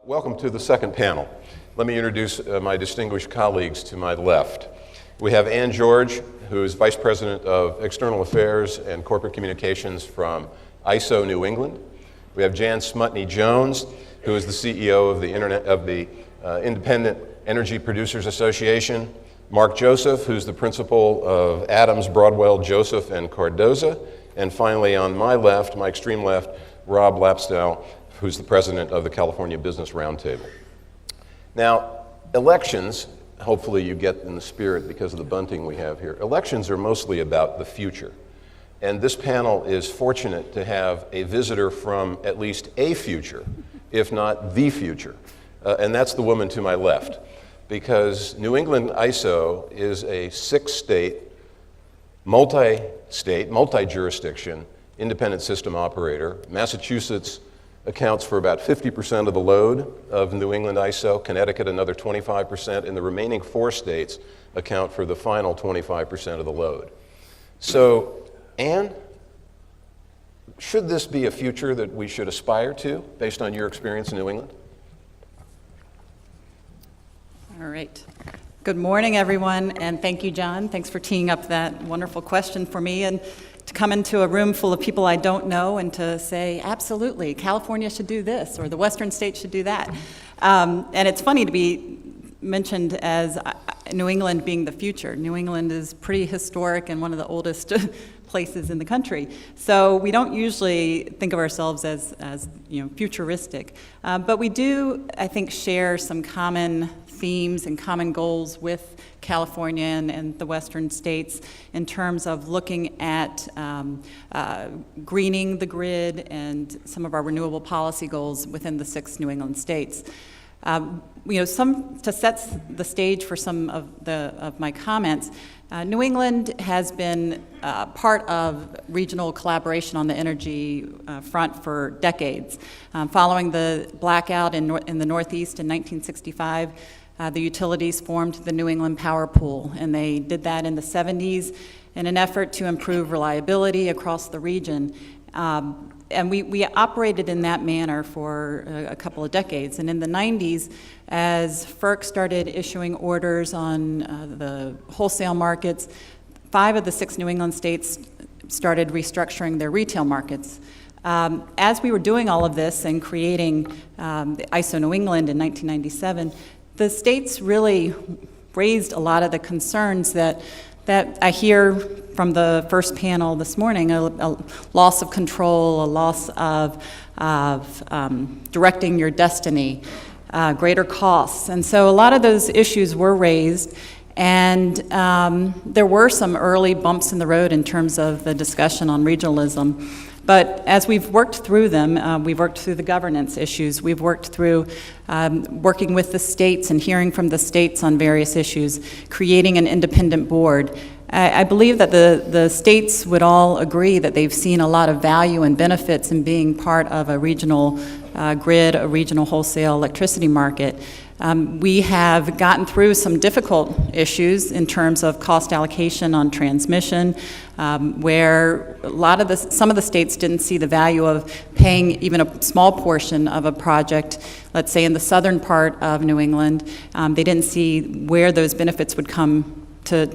Welcome to the second panel. Let me introduce my distinguished colleagues to my left. We have Ann George, who is Vice President of External Affairs and Corporate Communications from ISO New England. We have Jan Smutny-Jones, who is the CEO of the Independent Energy Producers Association. Marc Joseph, who's the principal of Adams, Broadwell, Joseph, and Cardozo. And finally, on my left, my extreme left, Rob Lapsley, who's the president of the California Business Roundtable. Now, elections, hopefully you get in the spirit because of the bunting we have here, elections are mostly about the future. And this panel is fortunate to have a visitor from at least a future, if not the future. And that's the woman to my left. Because New England ISO is a six-state, multi-jurisdiction, independent system operator. Massachusetts accounts for about 50% of the load of New England ISO, Connecticut another 25%, and the remaining 4 states account for the final 25% of the load. So, Ann, should this be a future that we should aspire to, based on your experience in New England? All right. Good morning, everyone, and thank you, John. Thanks for teeing up that wonderful question for me, and to come into a room full of people I don't know and to say, absolutely, California should do this, or the Western states should do that. And it's funny to be mentioned as New England being the future. New England is pretty historic and one of the oldest places in the country. So we don't usually think of ourselves as futuristic. But we do, I think, share some common themes and common goals with California and the Western states in terms of looking at greening the grid and some of our renewable policy goals within the 6 New England states. To set the stage for some of my comments, New England has been part of regional collaboration on the energy front for decades. Following the blackout in the Northeast in 1965, the utilities formed the New England Power Pool, and they did that in the 70s in an effort to improve reliability across the region. And we operated in that manner for a couple of decades. And in the 90s, as FERC started issuing orders on the wholesale markets, 5 of the 6 New England states started restructuring their retail markets. As we were doing all of this and creating the ISO New England in 1997, the states really raised a lot of the concerns that I hear from the first panel this morning, a loss of control, a loss of directing your destiny, greater costs. And so a lot of those issues were raised, and there were some early bumps in the road in terms of the discussion on regionalism. But as we've worked through them, we've worked through the governance issues, we've worked through working with the states and hearing from the states on various issues, creating an independent board. I believe that the states would all agree that they've seen a lot of value and benefits in being part of a regional grid, a regional wholesale electricity market. We have gotten through some difficult issues in terms of cost allocation on transmission, where some of the states didn't see the value of paying even a small portion of a project. Let's say in the southern part of New England, they didn't see where those benefits would come to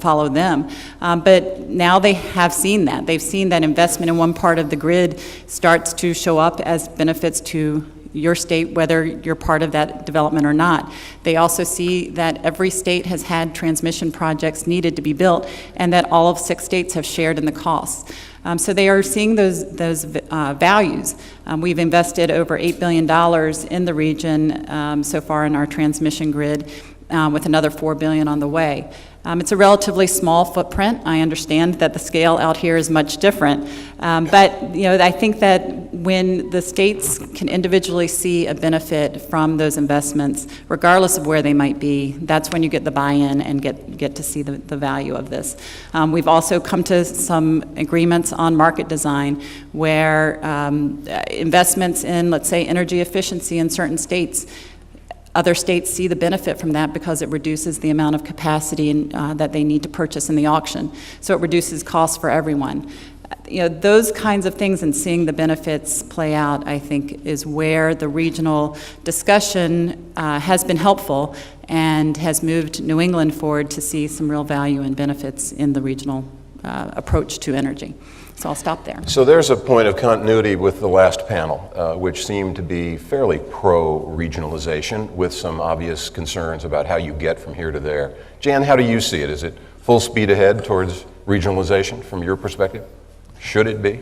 follow them. But now they have seen that. They've seen that investment in one part of the grid starts to show up as benefits to your state, whether you're part of that development or not. They also see that every state has had transmission projects needed to be built, and that all of 6 states have shared in the costs. So they are seeing those values. We've invested over $8 billion in the region so far in our transmission grid, with another $4 billion on the way. It's a relatively small footprint. I understand that the scale out here is much different, but I think that when the states can individually see a benefit from those investments, regardless of where they might be, that's when you get the buy-in and get to see the value of this. We've also come to some agreements on market design where investments in, let's say, energy efficiency in certain states, other states see the benefit from that because it reduces the amount of capacity that they need to purchase in the auction. So it reduces costs for everyone. those kinds of things and seeing the benefits play out, I think, is where the regional discussion has been helpful and has moved New England forward to see some real value and benefits in the regional approach to energy. So I'll stop there. So there's a point of continuity with the last panel, which seemed to be fairly pro-regionalization with some obvious concerns about how you get from here to there. Jan, how do you see it? Is it full speed ahead towards regionalization from your perspective? Should it be?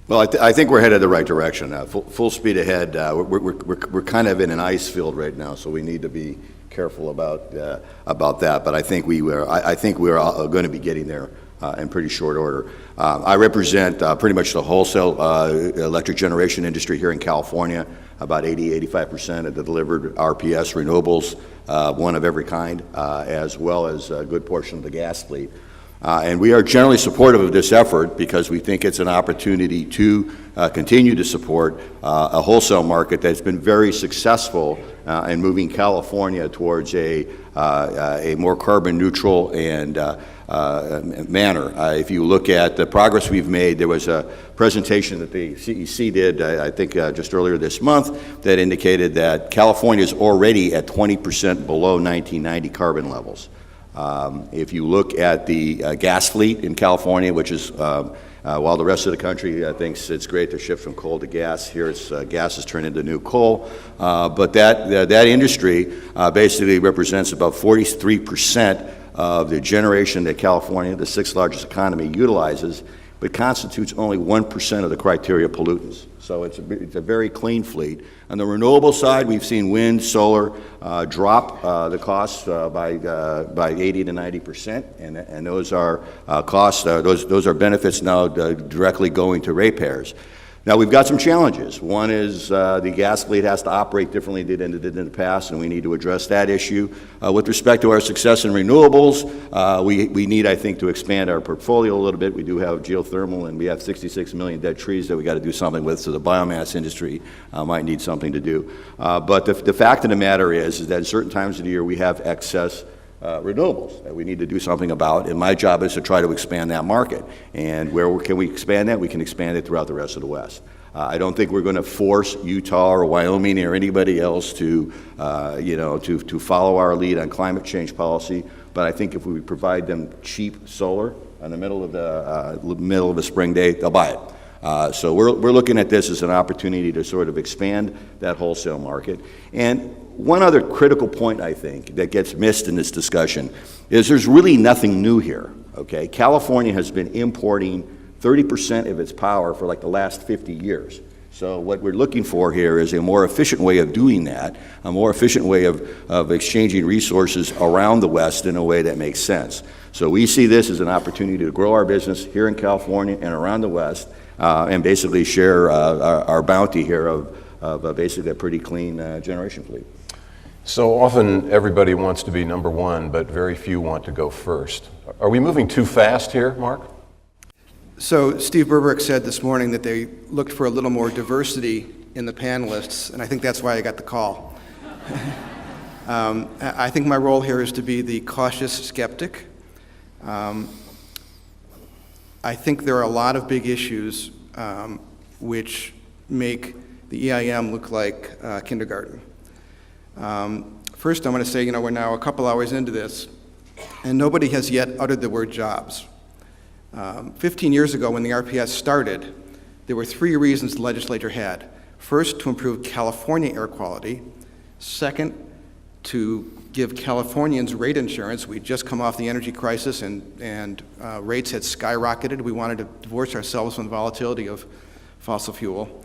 Well, I think we're headed the right direction. Full speed ahead. We're kind of in an ice field right now, so we need to be careful about that. But I think we're going to be getting there in pretty short order. I represent pretty much the wholesale electric generation industry here in California. About 85% of the delivered RPS renewables, one of every kind, as well as a good portion of the gas fleet. And we are generally supportive of this effort because we think it's an opportunity to continue to support a wholesale market that's been very successful in moving California towards a more carbon neutral and manner. If you look at the progress we've made, there was a presentation that the CEC did, I think just earlier this month, that indicated that California is already at 20% below 1990 carbon levels. If you look at the gas fleet in California, which is, while the rest of the country thinks it's great to shift from coal to gas, here it's gas has turned into new coal. But that industry basically represents about 43% of the generation that California, the sixth largest economy, utilizes, but constitutes only 1% of the criteria pollutants. So it's a very clean fleet. On the renewable side, we've seen wind, solar drop the costs by 80 to 90%, and those are costs. Those are benefits now directly going to ratepayers. Now, we've got some challenges. One is the gas fleet has to operate differently than it did in the past, and we need to address that issue. With respect to our success in renewables, we need, I think, to expand our portfolio a little bit. We do have geothermal, and we have 66 million dead trees that we got to do something with, so the biomass industry might need something to do. But the fact of the matter is that at certain times of the year we have excess renewables that we need to do something about, and my job is to try to expand that market. And where can we expand that? We can expand it throughout the rest of the West. I don't think we're going to force Utah or Wyoming or anybody else to follow our lead on climate change policy, but I think if we provide them cheap solar in the middle of the spring day, they'll buy it. So we're looking at this as an opportunity to sort of expand that wholesale market. And one other critical point, I think, that gets missed in this discussion is there's really nothing new here, okay? California has been importing 30% of its power for like the last 50 years. So what we're looking for here is a more efficient way of doing that, a more efficient way of exchanging resources around the West in a way that makes sense. So we see this as an opportunity to grow our business here in California and around the West, and basically share our bounty here of basically a pretty clean generation fleet. So often everybody wants to be number one, but very few want to go first. Are we moving too fast here, Marc? So Steve Burbrick said this morning that they looked for a little more diversity in the panelists, and I think that's why I got the call. I think my role here is to be the cautious skeptic. I think there are a lot of big issues which make the EIM look like kindergarten. First, I'm going to say, we're now a couple hours into this, and nobody has yet uttered the word jobs. 15 years ago, when the RPS started, there were three reasons the legislature had. First, to improve California air quality. Second, to give Californians rate insurance. We'd just come off the energy crisis, and rates had skyrocketed. We wanted to divorce ourselves from the volatility of fossil fuel.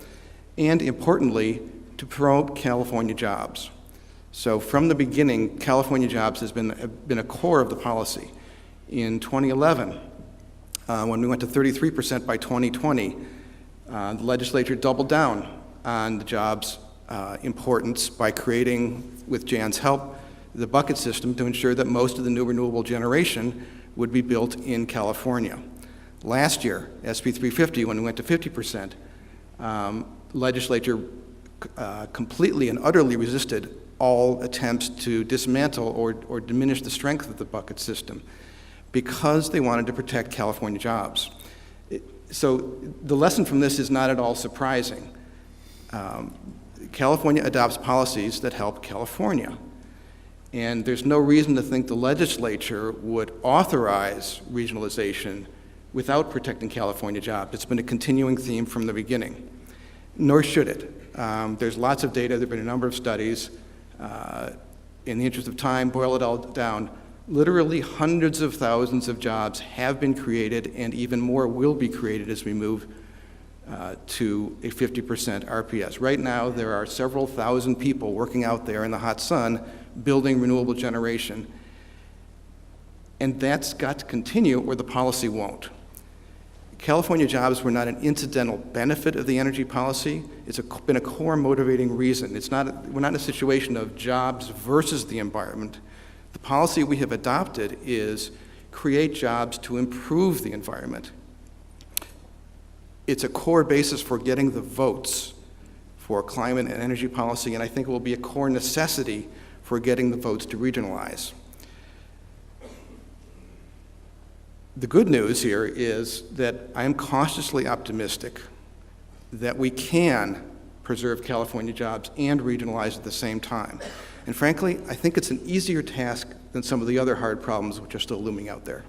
And importantly, to promote California jobs. So from the beginning, California jobs has been a core of the policy. In 2011, when we went to 33% by 2020, the legislature doubled down on the jobs importance by creating, with Jan's help, the bucket system to ensure that most of the new renewable generation would be built in California. Last year, SB 350, when we went to 50%, legislature completely and utterly resisted all attempts to dismantle or diminish the strength of the bucket system because they wanted to protect California jobs. So the lesson from this is not at all surprising. California adopts policies that help California. And there's no reason to think the legislature would authorize regionalization without protecting California jobs. It's been a continuing theme from the beginning, nor should it. There's lots of data, there have been a number of studies. In the interest of time, boil it all down. Literally hundreds of thousands of jobs have been created, and even more will be created as we move to a 50% RPS. Right now, there are several thousand people working out there in the hot sun building renewable generation, and that's got to continue or the policy won't. California jobs were not an incidental benefit of the energy policy. It's been a core motivating reason. We're not in a situation of jobs versus the environment. The policy we have adopted is create jobs to improve the environment. It's a core basis for getting the votes for climate and energy policy, and I think it will be a core necessity for getting the votes to regionalize. The good news here is that I am cautiously optimistic that we can preserve California jobs and regionalize at the same time. And frankly, I think it's an easier task than some of the other hard problems which are still looming out there.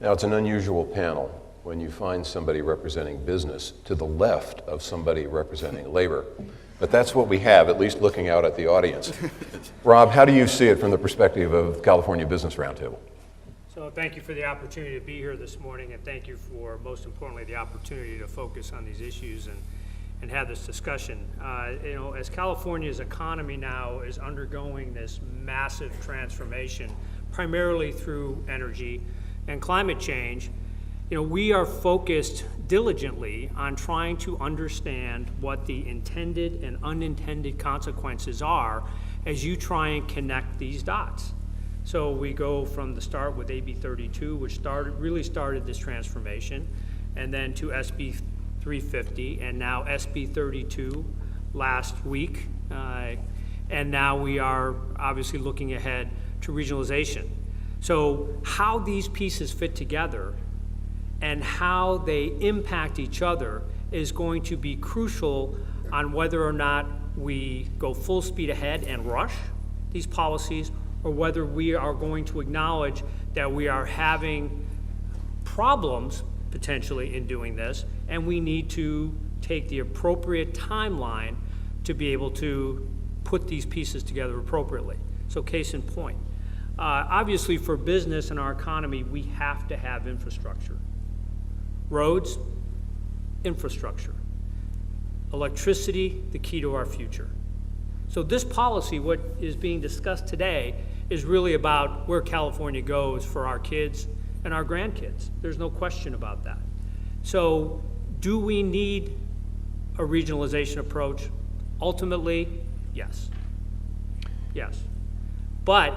Now, it's an unusual panel when you find somebody representing business to the left of somebody representing labor. But that's what we have, at least looking out at the audience. Rob, how do you see it from the perspective of California Business Roundtable? So thank you for the opportunity to be here this morning, and thank you for, most importantly, the opportunity to focus on these issues and have this discussion. As California's economy now is undergoing this massive transformation, primarily through energy and climate change, we are focused diligently on trying to understand what the intended and unintended consequences are as you try and connect these dots. So we go from the start with AB 32, which really started this transformation, and then to SB 350, and now SB 32 last week. And now we are obviously looking ahead to regionalization. So how these pieces fit together and how they impact each other is going to be crucial on whether or not we go full speed ahead and rush these policies, or whether we are going to acknowledge that we are having problems potentially in doing this, and we need to take the appropriate timeline to be able to put these pieces together appropriately. So case in point, obviously for business and our economy, we have to have infrastructure. Roads, infrastructure. Electricity, the key to our future. So this policy, what is being discussed today, is really about where California goes for our kids and our grandkids. There's no question about that. So do we need a regionalization approach? Ultimately, yes. Yes. But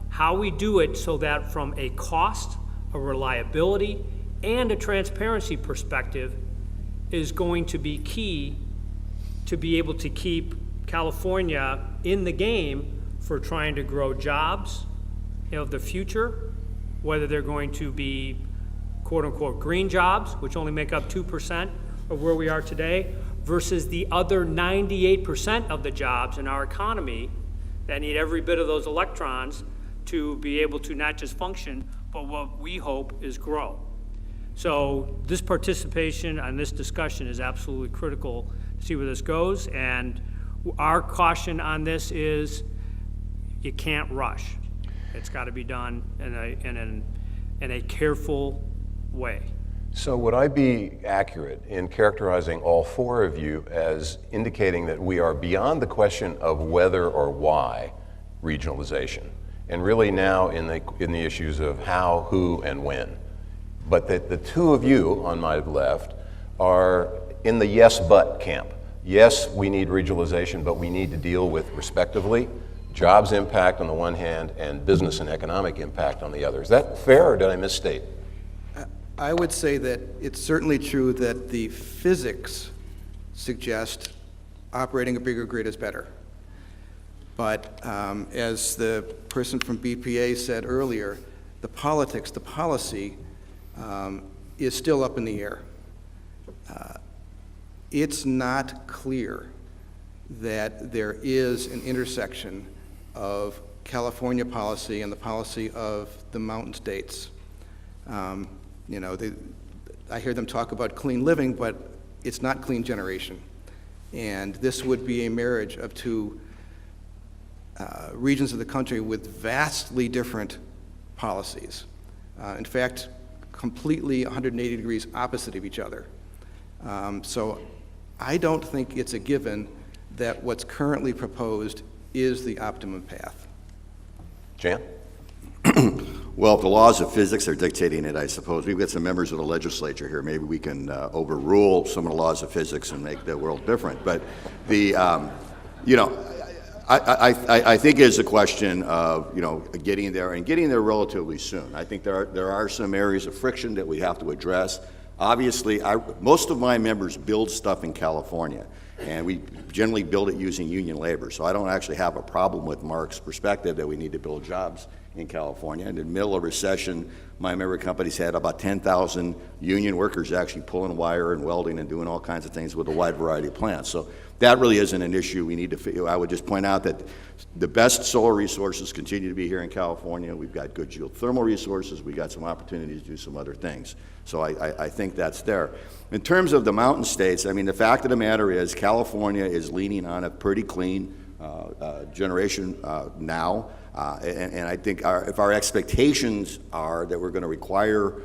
how we do it so that from a cost, a reliability, and a transparency perspective is going to be key to be able to keep California in the game for trying to grow jobs of the future, whether they're going to be quote-unquote green jobs, which only make up 2% of where we are today, versus the other 98% of the jobs in our economy that need every bit of those electrons to be able to not just function, but what we hope is grow. So this participation and this discussion is absolutely critical to see where this goes, and our caution on this is you can't rush. It's got to be done in a careful way. So would I be accurate in characterizing all four of you as indicating that we are beyond the question of whether or why regionalization, and really now in the issues of how, who, and when, but that the two of you on my left are in the yes but camp. Yes, we need regionalization, but we need to deal with, respectively, jobs impact on the one hand and business and economic impact on the other. Is that fair, or did I misstate? I would say that it's certainly true that the physics suggest operating a bigger grid is better. But as the person from BPA said earlier, the politics, the policy is still up in the air. It's not clear that there is an intersection of California policy and the policy of the mountain states. You know, I hear them talk about clean living, but it's not clean generation. And this would be a marriage of two regions of the country with vastly different policies. In fact, completely 180 degrees opposite of each other. So I don't think it's a given that what's currently proposed is the optimum path. Jan? Well, if the laws of physics are dictating it, I suppose, we've got some members of the legislature here, maybe we can overrule some of the laws of physics and make the world different. But the, you know, I think it's a question of, you know, getting there and getting there relatively soon. I think there are some areas of friction that we have to address. Obviously, most of my members build stuff in California, and we generally build it using union labor. So I don't actually have a problem with Marc's perspective that we need to build jobs in California. In the middle of recession, my member companies had about 10,000 union workers actually pulling wire and welding and doing all kinds of things with a wide variety of plants. So that really isn't an issue we need to figure. I would just point out that the best solar resources continue to be here in California. We've got good geothermal resources. We've got some opportunities to do some other things. So I think that's there. In terms of the mountain states, I mean, the fact of the matter is California is leaning on a pretty clean generation now. And I think if our expectations are that we're going to require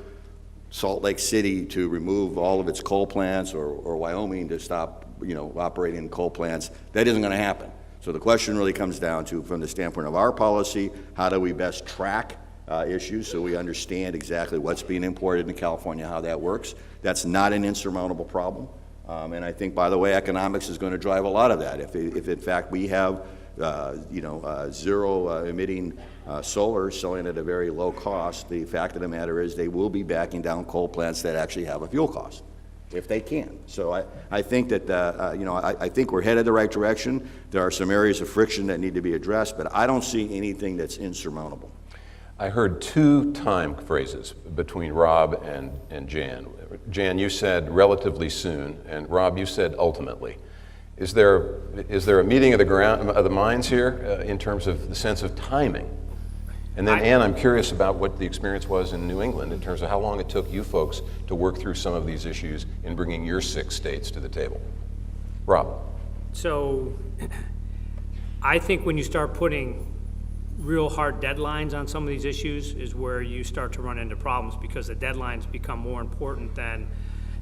Salt Lake City to remove all of its coal plants or Wyoming to stop, you know, operating coal plants, that isn't going to happen. So the question really comes down to, from the standpoint of our policy, how do we best track issues so we understand exactly what's being imported into California, how that works. That's not an insurmountable problem. And I think, by the way, economics is going to drive a lot of that. If in fact we have zero emitting solar selling at a very low cost, the fact of the matter is they will be backing down coal plants that actually have a fuel cost, if they can. So I think that, I think we're headed the right direction. There are some areas of friction that need to be addressed, but I don't see anything that's insurmountable. I heard two time phrases between Rob and Jan. Jan, you said relatively soon, and Rob, you said ultimately. Is there a meeting of the minds here in terms of the sense of timing? And then, Ann, I'm curious about what the experience was in New England in terms of how long it took you folks to work through some of these issues in bringing your 6 states to the table. Rob. So I think when you start putting real hard deadlines on some of these issues is where you start to run into problems, because the deadlines become more important than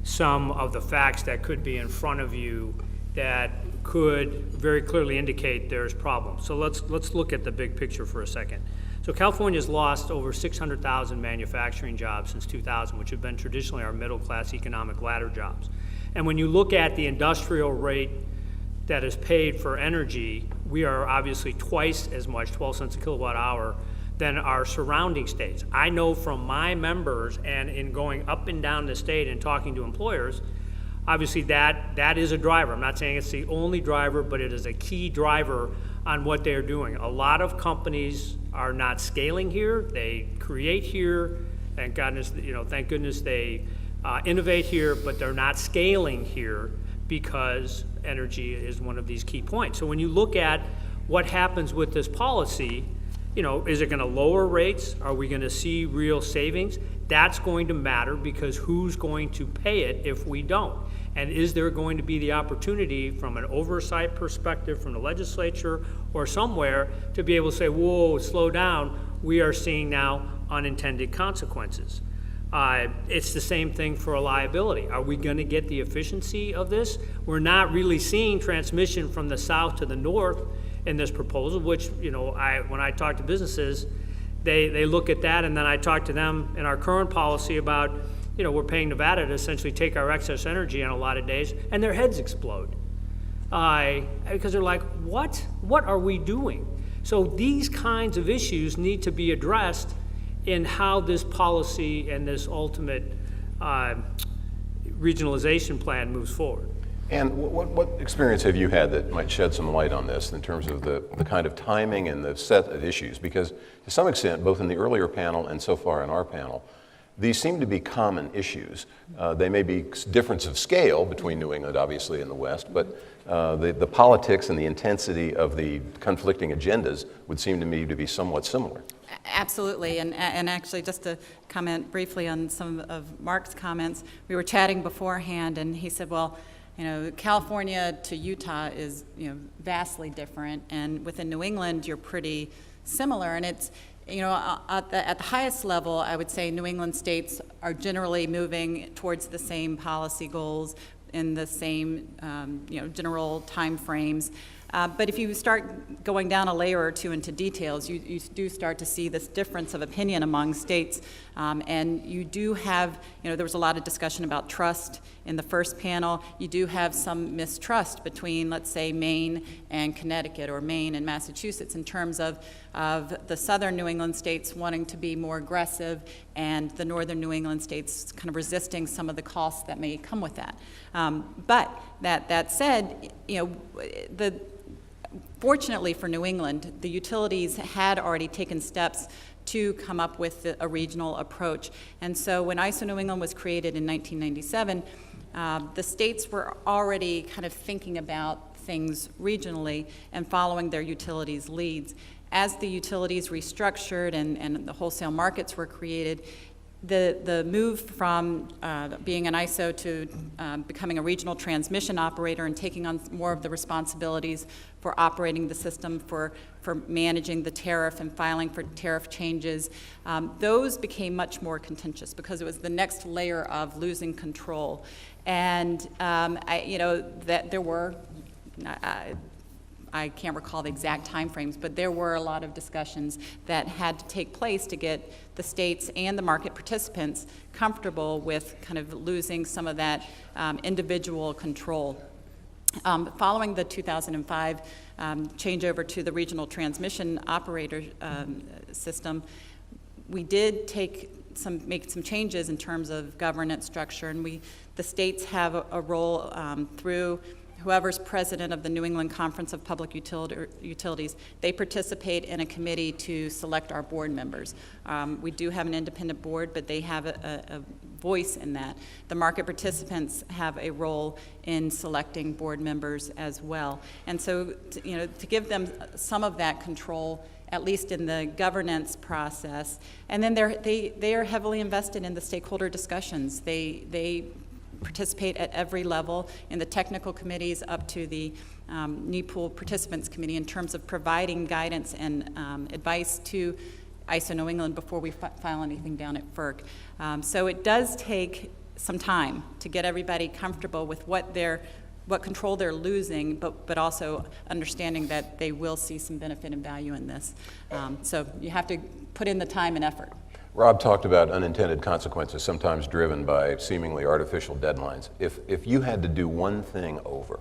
some of the facts that could be in front of you that could very clearly indicate there's problems. So let's look at the big picture for a second. So California's lost over 600,000 manufacturing jobs since 2000, which have been traditionally our middle-class economic ladder jobs. And when you look at the industrial rate that is paid for energy, we are obviously twice as much, 12 cents a kilowatt hour, than our surrounding states. I know from my members and in going up and down the state and talking to employers, obviously that is a driver. I'm not saying it's the only driver, but it is a key driver on what they're doing. A lot of companies are not scaling here. They create here. Thank goodness, thank goodness they innovate here, but they're not scaling here because energy is one of these key points. So when you look at what happens with this policy, is it going to lower rates? Are we going to see real savings? That's going to matter, because who's going to pay it if we don't? And is there going to be the opportunity from an oversight perspective from the legislature or somewhere to be able to say, whoa, slow down, we are seeing now unintended consequences. It's the same thing for a liability. Are we going to get the efficiency of this? We're not really seeing transmission from the south to the north in this proposal, which, when I talk to businesses, they look at that, and then I talk to them in our current policy about, we're paying Nevada to essentially take our excess energy on a lot of days, and their heads explode. Because they're like, what are we doing? So these kinds of issues need to be addressed in how this policy and this ultimate regionalization plan moves forward. And what experience have you had that might shed some light on this in terms of the kind of timing and the set of issues? Because to some extent, both in the earlier panel and so far in our panel, these seem to be common issues. They may be difference of scale between New England, obviously, and the West, but the politics and the intensity of the conflicting agendas would seem to me to be somewhat similar. Absolutely, and actually, just to comment briefly on some of Marc's comments, we were chatting beforehand, and he said, well, you know, California to Utah is, you know, vastly different, and within New England, you're pretty similar, and it's, you know, at the highest level, I would say New England states are generally moving towards the same policy goals in the same, you know, general time frames. But if you start going down a layer or two into details, you do start to see this difference of opinion among states. And you do have, you know, there was a lot of discussion about trust in the first panel. You do have some mistrust between, let's say, Maine and Connecticut, or Maine and Massachusetts, in terms of the southern New England states wanting to be more aggressive and the northern New England states kind of resisting some of the costs that may come with that. But that said, you know, fortunately for New England, the utilities had already taken steps to come up with a regional approach. And so when ISO New England was created in 1997, the states were already kind of thinking about things regionally and following their utilities' leads. As the utilities restructured and the wholesale markets were created, the move from being an ISO to becoming a regional transmission operator and taking on more of the responsibilities for operating the system, for managing the tariff and filing for tariff changes, those became much more contentious because it was the next layer of losing control. And you know, that there were, I can't recall the exact timeframes, but there were a lot of discussions that had to take place to get the states and the market participants comfortable with kind of losing some of that individual control. Following the 2005 changeover to the regional transmission operator system, we did make some changes in terms of governance structure, and the states have a role through whoever's president of the New England Conference of Public Utilities. They participate in a committee to select our board members. We do have an independent board, but they have a voice in that. The market participants have a role in selecting board members as well. And so, you know, to give them some of that control, at least in the governance process. And then they are heavily invested in the stakeholder discussions. They participate at every level in the technical committees up to the NEPOOL Participants Committee in terms of providing guidance and advice to ISO New England before we file anything down at FERC. So it does take some time to get everybody comfortable with what control they're losing, but also understanding that they will see some benefit and value in this. So you have to put in the time and effort. Rob talked about unintended consequences, sometimes driven by seemingly artificial deadlines. If you had to do one thing over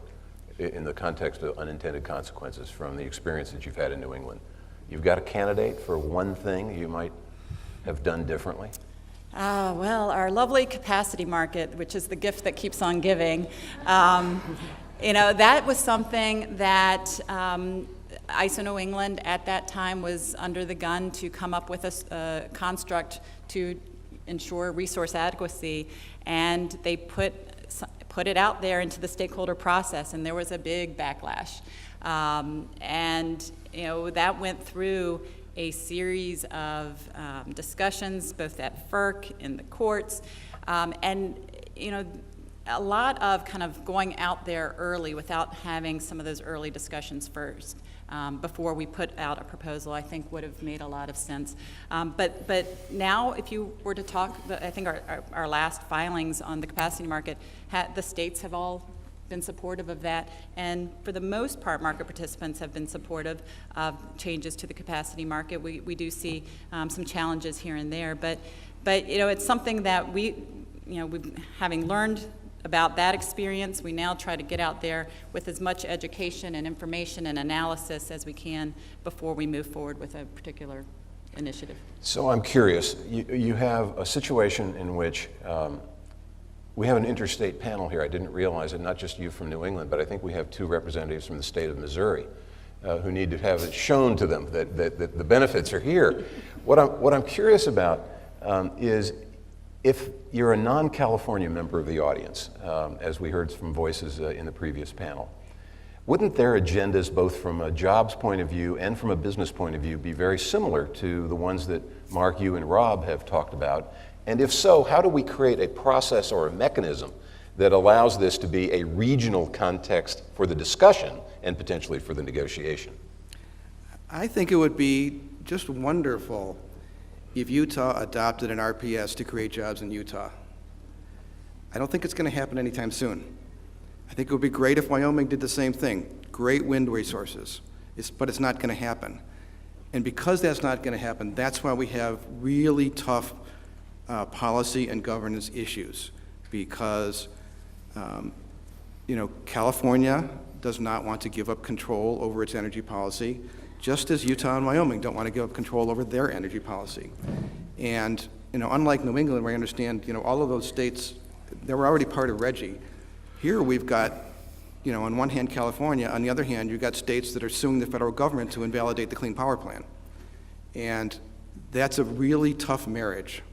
in the context of unintended consequences from the experience that you've had in New England, you've got a candidate for one thing you might have done differently? Well, our lovely capacity market, which is the gift that keeps on giving, you know, that was something that ISO New England at that time was under the gun to come up with a construct to ensure resource adequacy, and they put it out there into the stakeholder process, and there was a big backlash. And you know, that went through a series of discussions, both at FERC, in the courts, and you know, a lot of kind of going out there early without having some of those early discussions first. Before we put out a proposal, I think would have made a lot of sense. But now, if you were to talk, I think our last filings on the capacity market, the states have all been supportive of that, and for the most part, market participants have been supportive of changes to the capacity market. We do see some challenges here and there, but you know, it's something that having learned about that experience, we now try to get out there with as much education and information and analysis as we can before we move forward with a particular initiative. So I'm curious, you have a situation in which we have an interstate panel here. I didn't realize it, not just you from New England, but I think we have two representatives from the state of Missouri who need to have it shown to them that the benefits are here. What I'm curious about is If you're a non-California member of the audience, as we heard from voices in the previous panel, wouldn't their agendas, both from a jobs point of view and from a business point of view, be very similar to the ones that Marc, you, and Rob have talked about? And if so, how do we create a process or a mechanism that allows this to be a regional context for the discussion and potentially for the negotiation? I think it would be just wonderful if Utah adopted an RPS to create jobs in Utah. I don't think it's going to happen anytime soon. I think it would be great if Wyoming did the same thing. Great wind resources, but it's not going to happen. And because that's not going to happen, that's why we have really tough policy and governance issues. Because, California does not want to give up control over its energy policy, just as Utah and Wyoming don't want to give up control over their energy policy. And, unlike New England, where I understand, all of those states, they were already part of RGGI. Here we've got, on one hand, California. On the other hand, you've got states that are suing the federal government to invalidate the Clean Power Plan. And that's a really tough marriage.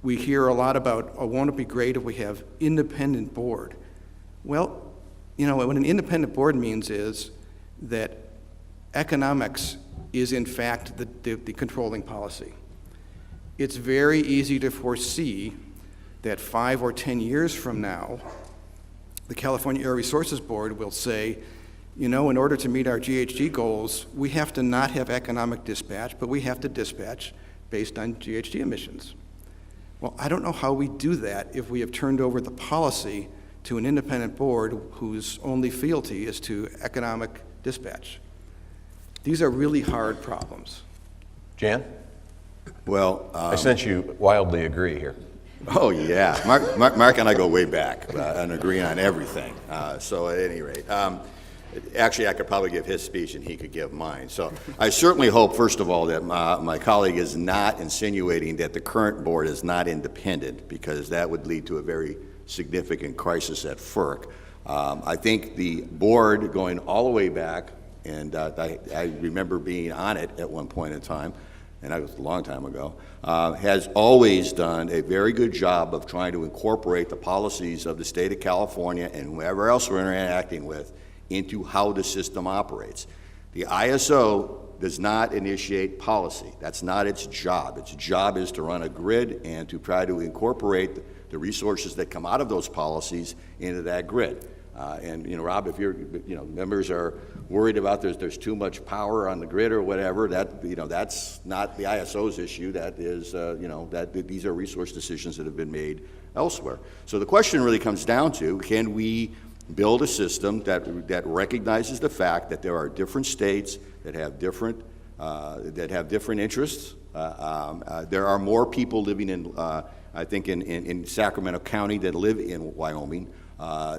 We hear a lot about, won't it be great if we have independent board? Well, what an independent board means is that economics is in fact the controlling policy. It's very easy to foresee that 5 or 10 years from now, the California Air Resources Board will say, in order to meet our GHG goals, we have to not have economic dispatch, but we have to dispatch based on GHG emissions. Well, I don't know how we do that if we have turned over the policy to an independent board whose only fealty is to economic dispatch. These are really hard problems. Jan? Well, I sense you wildly agree here. oh yeah, Marc and I go way back and agree on everything. So at any rate, actually I could probably give his speech and he could give mine. So I certainly hope, first of all, that my colleague is not insinuating that the current board is not independent, because that would lead to a very significant crisis at FERC. I think the board, going all the way back, and I remember being on it at one point in time, and that was a long time ago, has always done a very good job of trying to incorporate the policies of the state of California and whoever else we're interacting with into how the system operates. The ISO does not initiate policy. That's not its job. Its job is to run a grid and to try to incorporate the resources that come out of those policies into that grid. And Rob, if your members are worried about there's too much power on the grid or whatever, that's not the ISO's issue. That is these are resource decisions that have been made elsewhere. So the question really comes down to, can we build a system that recognizes the fact that there are different states that have different interests. There are more people living in I think in Sacramento County that live in Wyoming.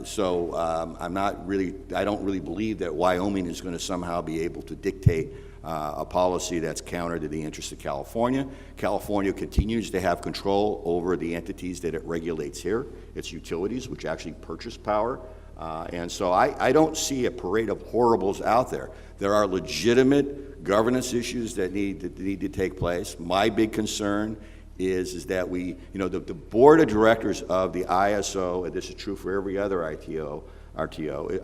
So I don't really believe that Wyoming is going to somehow be able to dictate a policy that's counter to the interests of California. California continues to have control over the entities that it regulates here, its utilities, which actually purchase power. And so I don't see a parade of horribles out there. There are legitimate governance issues that need to take place. My big concern is that the board of directors of the ISO, and this is true for every other RTO,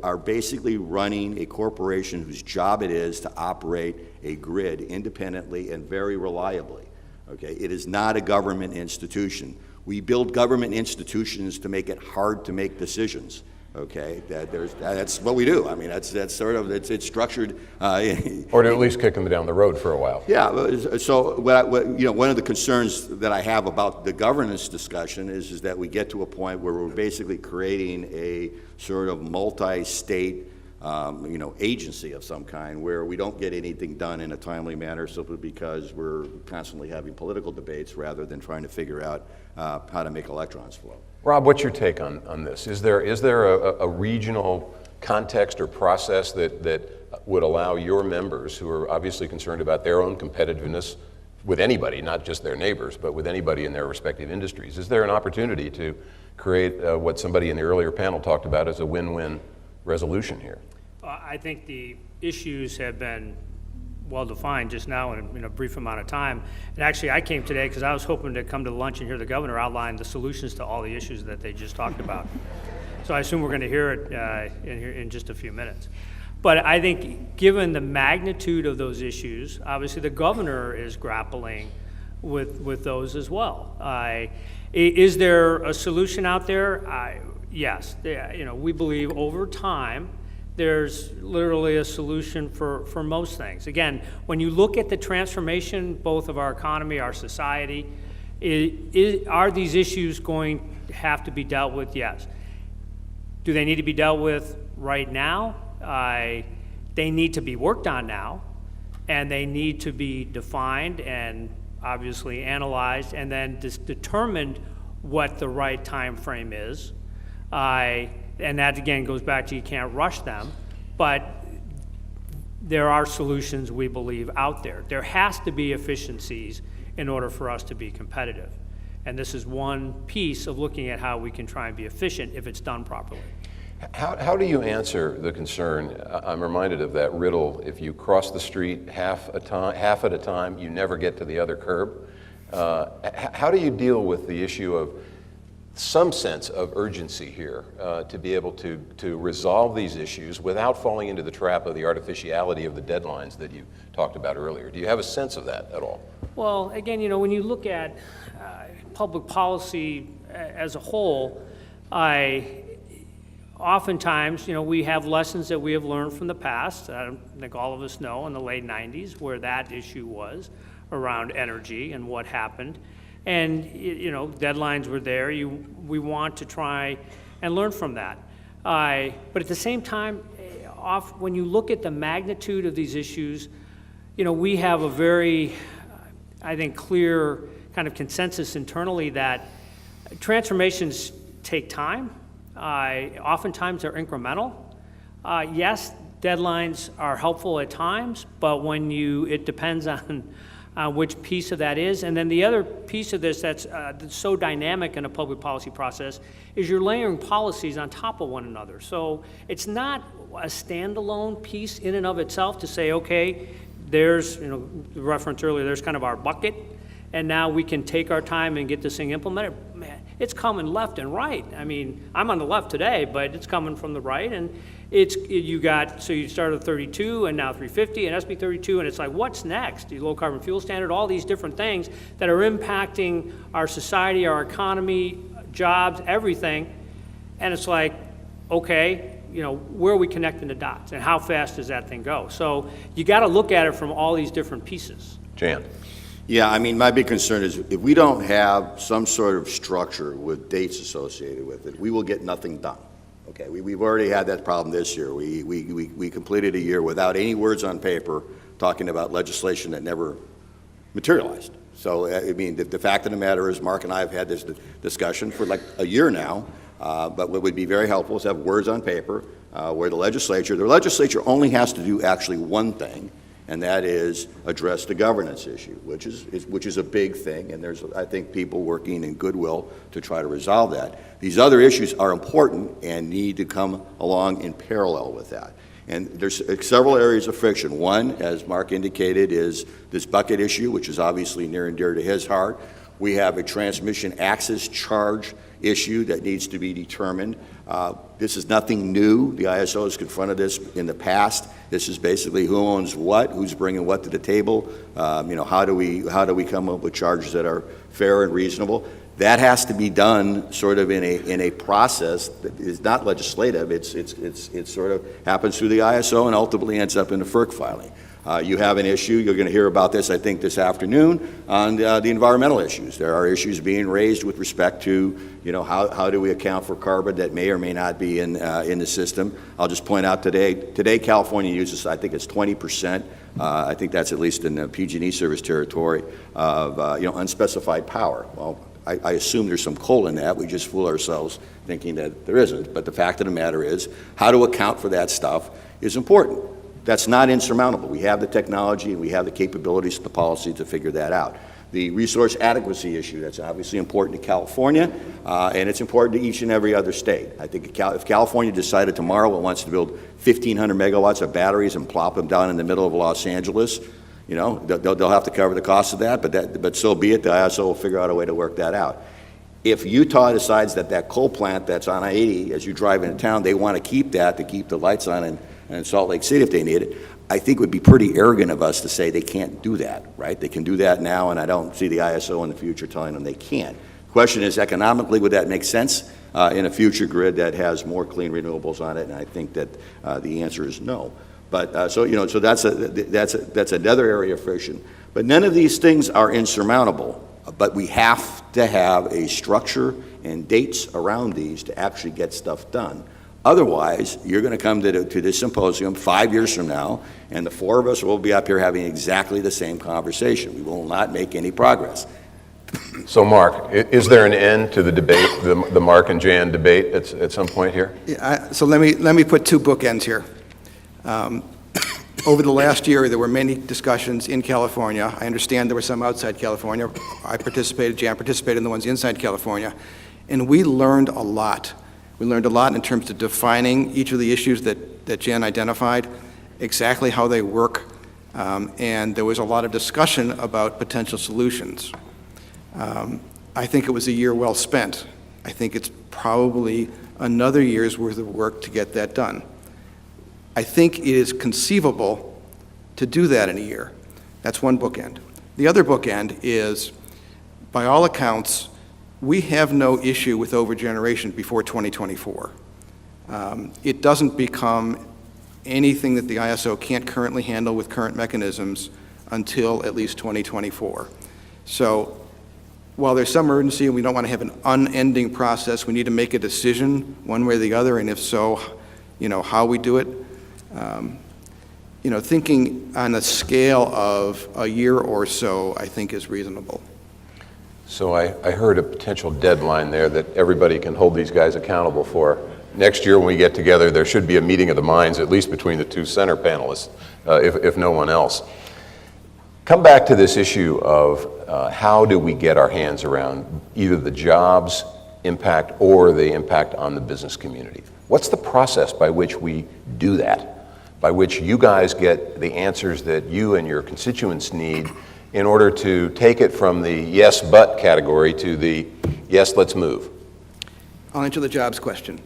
are basically running a corporation whose job it is to operate a grid independently and very reliably. Okay, it is not a government institution. We build government institutions to make it hard to make decisions. Okay, that's what we do. I mean, that's sort of it's structured. Or to at least kick them down the road for a while. Yeah. So one of the concerns that I have about the governance discussion is that we get to a point where we're basically creating a sort of multi-state agency of some kind, where we don't get anything done in a timely manner simply because we're constantly having political debates rather than trying to figure out how to make electrons flow. Rob, what's your take on this? Is there a regional context or process that would allow your members, who are obviously concerned about their own competitiveness with anybody, not just their neighbors, but with anybody in their respective industries, is there an opportunity to create what somebody in the earlier panel talked about as a win-win resolution here? I think the issues have been well-defined just now in a brief amount of time. And actually, I came today because I was hoping to come to lunch and hear the governor outline the solutions to all the issues that they just talked about. So I assume we're going to hear it in just a few minutes. But I think given the magnitude of those issues, obviously the governor is grappling with those as well. Is there a solution out there? Yes. We believe over time there's literally a solution for most things. Again, when you look at the transformation both of our economy, our society, are these issues going to have to be dealt with? Yes. Do they need to be dealt with right now? They need to be worked on now, and they need to be defined and obviously analyzed and then determined what the right time frame is. And that again goes back to you can't rush them, but there are solutions we believe out there. There has to be efficiencies in order for us to be competitive. And this is one piece of looking at how we can try and be efficient if it's done properly. How do you answer the concern? I'm reminded of that riddle, if you cross the street half at a time, you never get to the other curb. How do you deal with the issue of some sense of urgency here to be able to resolve these issues without falling into the trap of the artificiality of the deadlines that you talked about earlier? Do you have a sense of that at all? Well, again, when you look at public policy as a whole, oftentimes, we have lessons that we have learned from the past. I think all of us know in the late 90s where that issue was around energy and what happened. And, deadlines were there. We want to try and learn from that. But at the same time, when you look at the magnitude of these issues, we have a very, I think, clear kind of consensus internally that transformations take time. Oftentimes they're incremental. Yes, deadlines are helpful at times, but it depends on which piece of that is. And then the other piece of this that's so dynamic in a public policy process is you're layering policies on top of one another. So it's not a standalone piece in and of itself to say, okay, there's, the reference earlier, there's kind of our bucket, and now we can take our time and get this thing implemented. Man, it's coming left and right. I mean, I'm on the left today, but it's coming from the right, and so you started at 32 and now 350 and SB 32, and it's like, what's next? The low carbon fuel standard, all these different things that are impacting our society, our economy, jobs, everything. And it's like, okay, where are we connecting the dots and how fast does that thing go? So you got to look at it from all these different pieces. Jan. Yeah, I mean, my big concern is if we don't have some sort of structure with dates associated with it, we will get nothing done. Okay, we've already had that problem this year. We completed a year without any words on paper talking about legislation that never materialized. So, I mean, the fact of the matter is Marc and I have had this discussion for like a year now, but what would be very helpful is to have words on paper where the legislature only has to do actually one thing, and that is address the governance issue, which is a big thing, and there's, I think, people working in goodwill to try to resolve that. These other issues are important and need to come along in parallel with that. And there's several areas of friction. One, as Marc indicated, is this bucket issue, which is obviously near and dear to his heart. We have a transmission access charge issue that needs to be determined. This is nothing new. The ISO has confronted this in the past. This is basically who owns what, who's bringing what to the table. How do we come up with charges that are fair and reasonable? That has to be done sort of in a process that is not legislative. It sort of happens through the ISO and ultimately ends up in the FERC filing. You have an issue, you're going to hear about this, I think, this afternoon on the environmental issues. There are issues being raised with respect to, how do we account for carbon that may or may not be in the system. I'll just point out today California uses, I think it's 20%. I think that's at least in the PG&E service territory of, unspecified power. Well, I assume there's some coal in that. We just fool ourselves thinking that there isn't. But the fact of the matter is, how to account for that stuff is important. That's not insurmountable. We have the technology and we have the capabilities and the policy to figure that out. The resource adequacy issue, that's obviously important to California, and it's important to each and every other state. I think if California decided tomorrow it wants to build 1,500 megawatts of batteries and plop them down in the middle of Los Angeles, you know, they'll have to cover the cost of that, but so be it. The ISO will figure out a way to work that out. If Utah decides that coal plant that's on I-80, as you drive into town, they want to keep that to keep the lights on in Salt Lake City if they need it, I think it would be pretty arrogant of us to say they can't do that, right? They can do that now, and I don't see the ISO in the future telling them they can't. The question is, economically, would that make sense in a future grid that has more clean renewables on it? And I think that the answer is no. But so that's another area of friction. But none of these things are insurmountable. But we have to have a structure and dates around these to actually get stuff done. Otherwise, you're going to come to this symposium 5 years from now, and the four of us will be up here having exactly the same conversation. We will not make any progress. So, Marc, is there an end to the debate, the Marc and Jan debate at some point here? Yeah, so let me put two bookends here. Over the last year, there were many discussions in California. I understand there were some outside California. Jan participated in the ones inside California, and we learned a lot. We learned a lot in terms of defining each of the issues that Jan identified, exactly how they work, and there was a lot of discussion about potential solutions. I think it was a year well spent. I think it's probably another year's worth of work to get that done. I think it is conceivable to do that in a year. That's one bookend. The other bookend is, by all accounts, we have no issue with overgeneration before 2024. It doesn't become anything that the ISO can't currently handle with current mechanisms until at least 2024. So while there's some urgency and we don't want to have an unending process, we need to make a decision one way or the other, and if so, how we do it. Thinking on a scale of a year or so, I think is reasonable. So I heard a potential deadline there that everybody can hold these guys accountable for. Next year when we get together, there should be a meeting of the minds, at least between the two center panelists, if no one else. Come back to this issue of how do we get our hands around either the jobs impact or the impact on the business community? What's the process by which we do that, by which you guys get the answers that you and your constituents need in order to take it from the yes, but category to the yes, let's move? I'll answer the jobs question.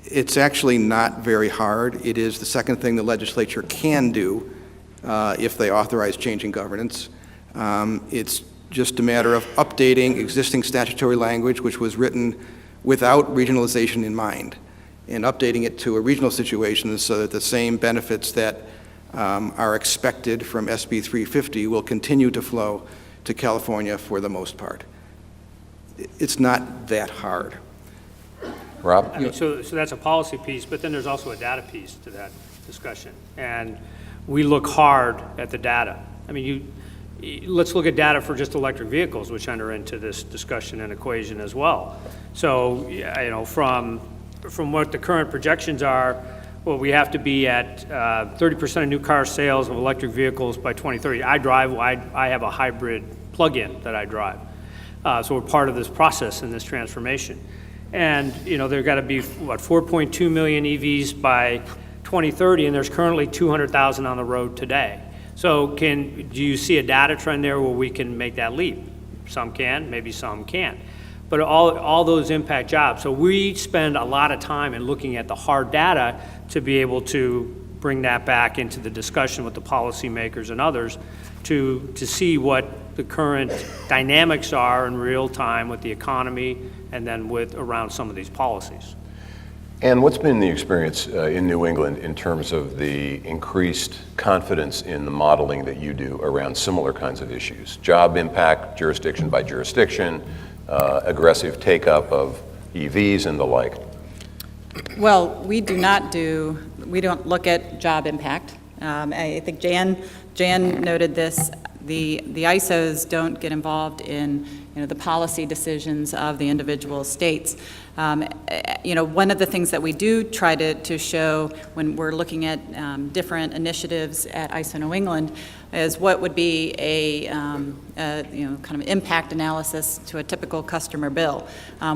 It's actually not very hard. It is the second thing the legislature can do if they authorize changing governance. It's just a matter of updating existing statutory language, which was written without regionalization in mind, and updating it to a regional situation so that the same benefits that are expected from SB 350 will continue to flow to California for the most part. It's not that hard. Rob? I mean, so that's a policy piece, but then there's also a data piece to that discussion. And we look hard at the data. I mean, let's look at data for just electric vehicles, which enter into this discussion and equation as well. So, from what the current projections are, well, we have to be at 30% of new car sales of electric vehicles by 2030. I have a hybrid plug-in that I drive. So we're part of this process and this transformation. And, there got to be, 4.2 million EVs by 2030, and there's currently 200,000 on the road today. So do you see a data trend there where we can make that leap? Some can, maybe some can't. But all those impact jobs. So we spend a lot of time in looking at the hard data to be able to bring that back into the discussion with the policymakers and others to see what the current dynamics are in real time with the economy and then around some of these policies. And what's been the experience in New England in terms of the increased confidence in the modeling that you do around similar kinds of issues? Job impact, jurisdiction by jurisdiction, aggressive take-up of EVs and the like? Well, we don't look at job impact. I think Jan noted this. The ISOs don't get involved in, the policy decisions of the individual states. One of the things that we do try to show when we're looking at different initiatives at ISO New England is what would be a kind of impact analysis to a typical customer bill.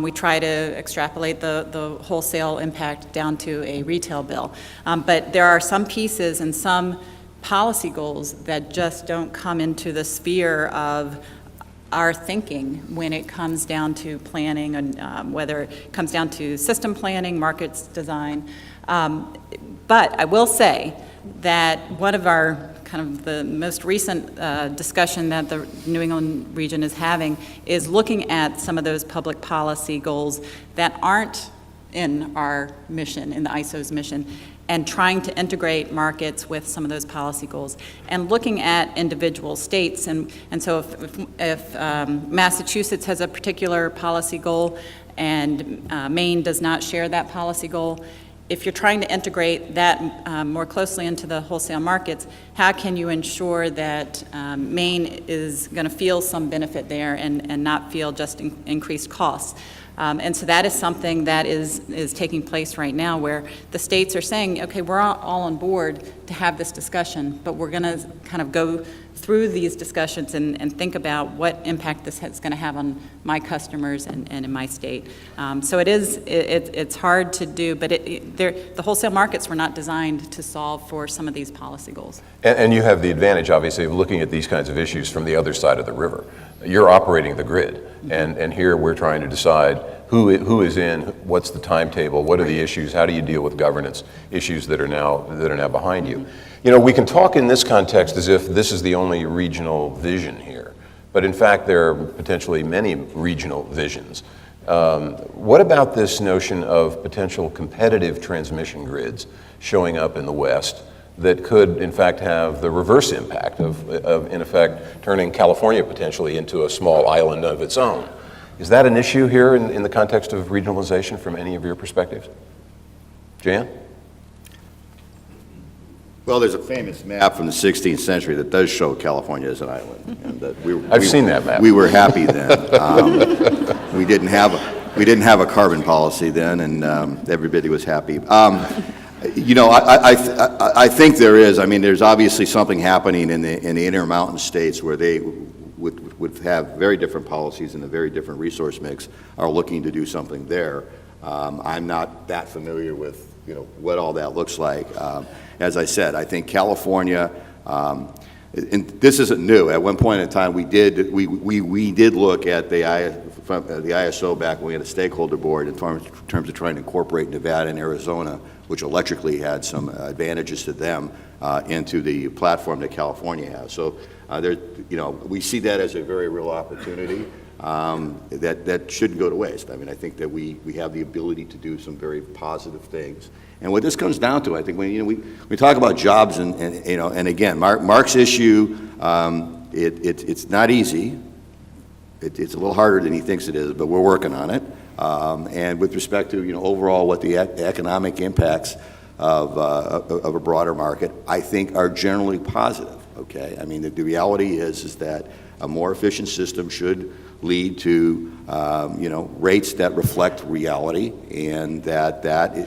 We try to extrapolate the wholesale impact down to a retail bill. But there are some pieces and some policy goals that just don't come into the sphere of our thinking when it comes down to planning, and whether it comes down to system planning, markets design. But I will say that one of our kind of the most recent discussion that the New England region is having is looking at some of those public policy goals that aren't in our mission, in the ISO's mission, and trying to integrate markets with some of those policy goals, and looking at individual states. And so if Massachusetts has a particular policy goal and Maine does not share that policy goal, if you're trying to integrate that more closely into the wholesale markets, how can you ensure that Maine is going to feel some benefit there and not feel just increased costs? And so that is something that is taking place right now, where the states are saying, okay, we're all on board to have this discussion, but we're going to kind of go through these discussions and think about what impact this is going to have on my customers and in my state. So it's hard to do, but the wholesale markets were not designed to solve for some of these policy goals. And you have the advantage, obviously, of looking at these kinds of issues from the other side of the river. You're operating the grid, and here we're trying to decide who is in, what's the timetable, what are the issues, how do you deal with governance issues that are now behind you. We can talk in this context as if this is the only regional vision here, but in fact there are potentially many regional visions. What about this notion of potential competitive transmission grids showing up in the West that could, in fact, have the reverse impact of in effect, turning California potentially into a small island of its own? Is that an issue here in the context of regionalization from any of your perspectives? Jan? Well, there's a famous map from the 16th century that does show California as an island. And that I've seen that map. We were happy then. We didn't have a carbon policy then, and everybody was happy. I think there is. I mean, there's obviously something happening in the Intermountain states where they would have very different policies and a very different resource mix, are looking to do something there. I'm not that familiar with what all that looks like. As I said, I think California, and this isn't new. At one point in time, we did look at the ISO back when we had a stakeholder board in terms of trying to incorporate Nevada and Arizona, which electrically had some advantages to them, into the platform that California has. So we see that as a very real opportunity that shouldn't go to waste. I mean, I think that we have the ability to do some very positive things. And what this comes down to, I think, when we talk about jobs and again, Marc's issue, it's not easy. It's a little harder than he thinks it is, but we're working on it. And with respect to overall what the economic impacts of a broader market, I think are generally positive. Okay, I mean the reality is that a more efficient system should lead to rates that reflect reality, and that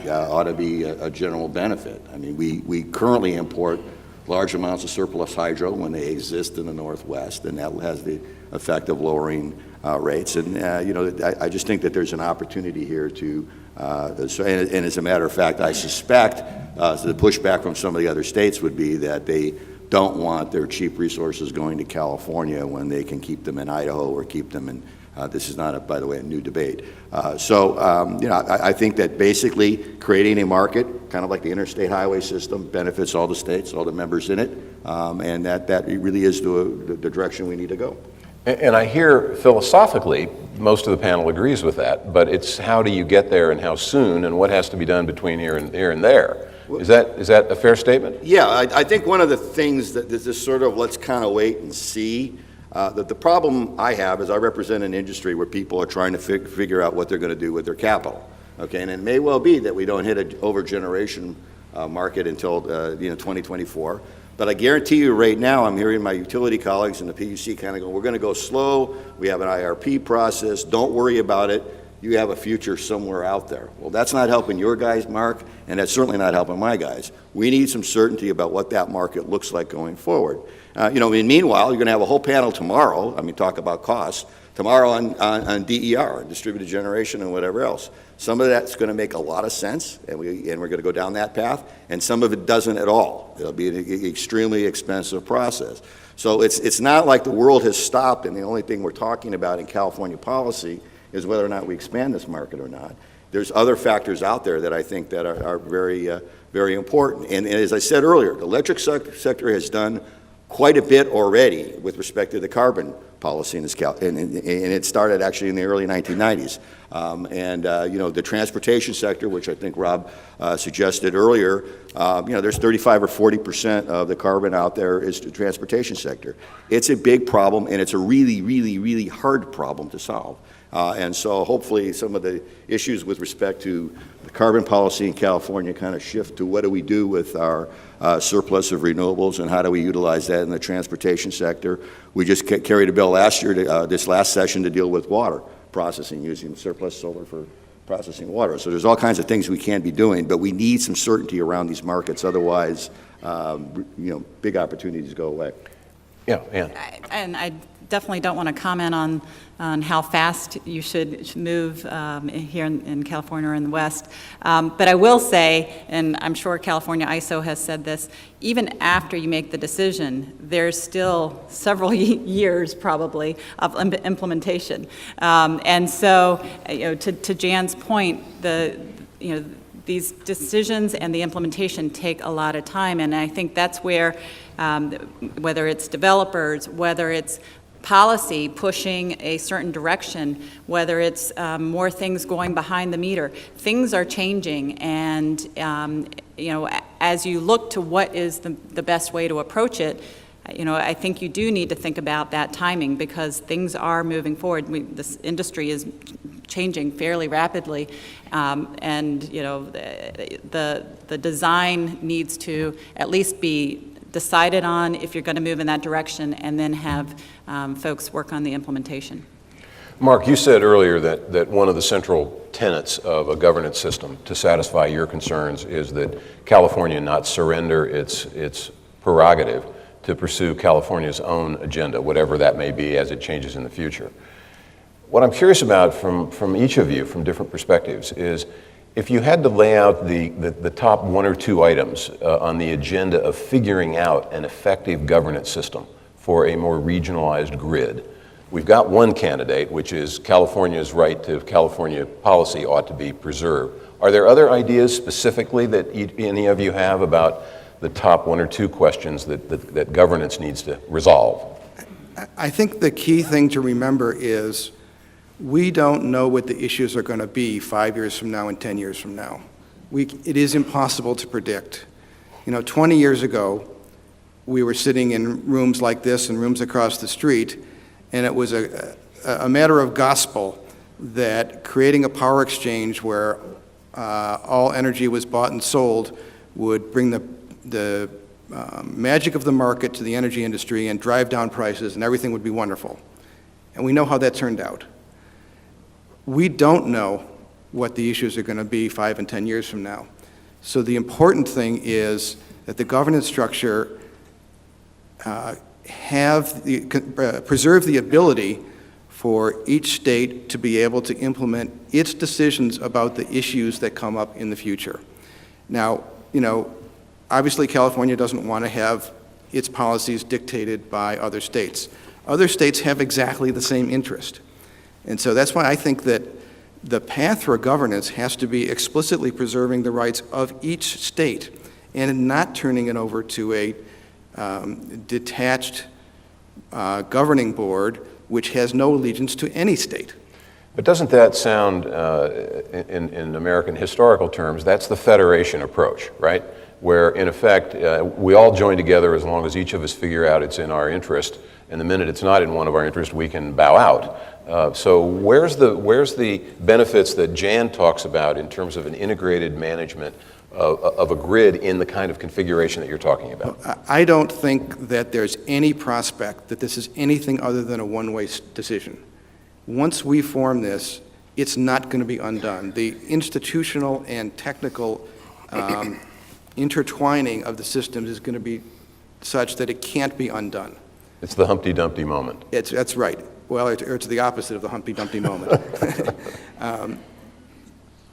ought to be a general benefit. I mean, we currently import large amounts of surplus hydro when they exist in the Northwest, and that has the effect of lowering rates. And I just think that there's an opportunity here to, and as a matter of fact, I suspect the pushback from some of the other states would be that they don't want their cheap resources going to California when they can keep them in Idaho or keep them in, this is not, by the way, a new debate. I think that basically creating a market, kind of like the interstate highway system, benefits all the states, all the members in it, and that really is the direction we need to go. And I hear philosophically, most of the panel agrees with that, but it's how do you get there and how soon and what has to be done between here and there. Is that a fair statement? Yeah, I think one of the things that this sort of let's kind of wait and see, that the problem I have is I represent an industry where people are trying to figure out what they're going to do with their capital. Okay, and it may well be that we don't hit an over-generation market until 2024. But I guarantee you right now, I'm hearing my utility colleagues in the PUC kind of go, we're going to go slow, we have an IRP process, don't worry about it, you have a future somewhere out there. Well, that's not helping your guys, Mark, and that's certainly not helping my guys. We need some certainty about what that market looks like going forward. Meanwhile, you're going to have a whole panel tomorrow, talk about costs, tomorrow on DER, distributed generation and whatever else. Some of that's going to make a lot of sense, and we're going to go down that path, and some of it doesn't at all. It'll be an extremely expensive process. So it's not like the world has stopped, and the only thing we're talking about in California policy is whether or not we expand this market or not. There's other factors out there that I think that are very, very important. And as I said earlier, the electric sector has done quite a bit already with respect to the carbon policy in this and it started actually in the early 1990s. The transportation sector, which I think Rob suggested earlier, there's 35 or 40% of the carbon out there is the transportation sector. It's a big problem, and it's a really, really, really hard problem to solve. And so hopefully some of the issues with respect to the carbon policy in California kind of shift to what do we do with our surplus of renewables and how do we utilize that in the transportation sector. We just carried a bill last year, this last session, to deal with water processing, using surplus solar for processing water. So there's all kinds of things we can be doing, but we need some certainty around these markets. Otherwise, big opportunities go away. Yeah, Ann. And I definitely don't want to comment on how fast you should move here in California or in the West. But I will say, and I'm sure California ISO has said this, even after you make the decision, there's still several years probably of implementation. And so, to Jan's point, these decisions and the implementation take a lot of time, and I think that's where, whether it's developers, whether it's policy pushing a certain direction, whether it's more things going behind the meter, things are changing, and as you look to what is the best way to approach it, I think you do need to think about that timing, because things are moving forward. This industry is changing fairly rapidly, and the design needs to at least be decided on if you're going to move in that direction, and then have folks work on the implementation. Marc, you said earlier that one of the central tenets of a governance system to satisfy your concerns is that California not surrender its prerogative to pursue California's own agenda, whatever that may be as it changes in the future. What I'm curious about from each of you, from different perspectives, is if you had to lay out the top one or two items on the agenda of figuring out an effective governance system for a more regionalized grid, we've got one candidate, which is California's right to California policy ought to be preserved. Are there other ideas specifically that any of you have about the top one or two questions that governance needs to resolve? I think the key thing to remember is we don't know what the issues are going to be 5 years from now and 10 years from now. It is impossible to predict. 20 years ago, we were sitting in rooms like this and rooms across the street, and it was a matter of gospel that creating a power exchange where all energy was bought and sold would bring the magic of the market to the energy industry and drive down prices, and everything would be wonderful. And we know how that turned out. We don't know what the issues are going to be 5 and 10 years from now. So the important thing is that the governance structure preserve the ability for each state to be able to implement its decisions about the issues that come up in the future. Now, obviously California doesn't want to have its policies dictated by other states. Other states have exactly the same interest. And so that's why I think that the path for governance has to be explicitly preserving the rights of each state and not turning it over to a detached governing board which has no allegiance to any state. But doesn't that sound, in American historical terms, that's the federation approach, right? Where, in effect, we all join together as long as each of us figure out it's in our interest, and the minute it's not in one of our interests, we can bow out. So where's the benefits that Jan talks about in terms of an integrated management of a grid in the kind of configuration that you're talking about? I don't think that there's any prospect that this is anything other than a one-way decision. Once we form this, it's not going to be undone. The institutional and technical intertwining of the systems is going to be such that it can't be undone. It's the Humpty Dumpty moment. That's right. Well, it's the opposite of the Humpty Dumpty moment.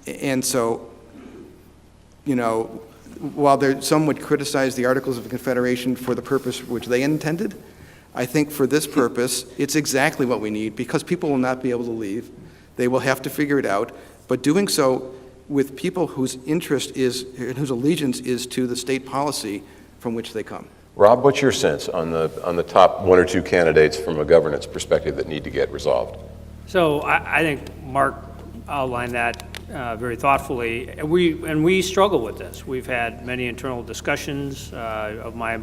And so, you know, while some would criticize the Articles of Confederation for the purpose which they intended, I think for this purpose, it's exactly what we need, because people will not be able to leave. They will have to figure it out, but doing so with people whose interest is, and whose allegiance is to the state policy from which they come. Rob, what's your sense on the top one or two candidates from a governance perspective that need to get resolved? So I think Marc outlined that very thoughtfully, and we struggle with this. We've had many internal discussions of my